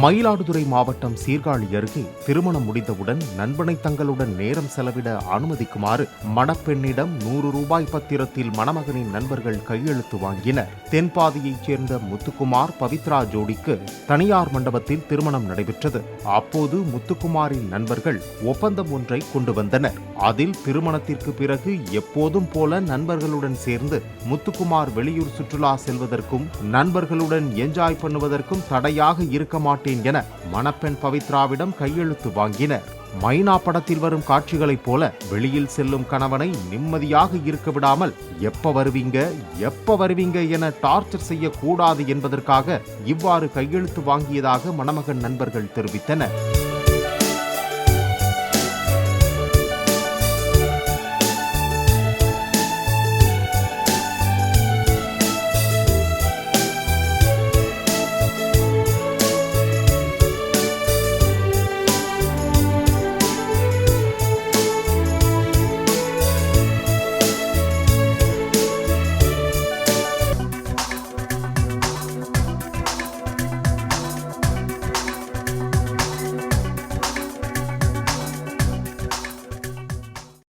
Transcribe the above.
மயிலாடுதுறை மாவட்டம் சீர்காழி அருகே திருமணம் முடிந்தவுடன் நண்பனை தங்களுடன் நேரம் செலவிட அனுமதிக்குமாறு மணப்பெண்ணிடம் 100 ரூபாய் பத்திரத்தில் மணமகனின் நண்பர்கள் கையெழுத்து வாங்கினர். தென்பாதியைச் சேர்ந்த முத்துக்குமார் பவித்ரா ஜோடிக்கு தனியார் மண்டபத்தில் திருமணம் நடைபெற்றது. அப்போது முத்துக்குமாரின் நண்பர்கள் ஒப்பந்தம் ஒன்றை கொண்டு வந்தனர். அதில் திருமணத்திற்கு பிறகு எப்போதும் போல நண்பர்களுடன் சேர்ந்து முத்துக்குமார் வெளியூர் சுற்றுலா செல்வதற்கும் நண்பர்களுடன் என்ஜாய் பண்ணுவதற்கும் தடையாக இருக்க மாட்டேன் என மணப்பெண் பவித்ராவிடம் கையெழுத்து வாங்கினர். மைனா படத்தில் வரும் காட்சிகளைப் போல வெளியில் செல்லும் கணவனை நிம்மதியாக இருக்க விடாமல் எப்ப வருவீங்க என டார்ச்சர் செய்யக்கூடாது என்பதற்காக இவ்வாறு கையெழுத்து வாங்கியதாக மணமகன் நண்பர்கள் தெரிவித்தனர்.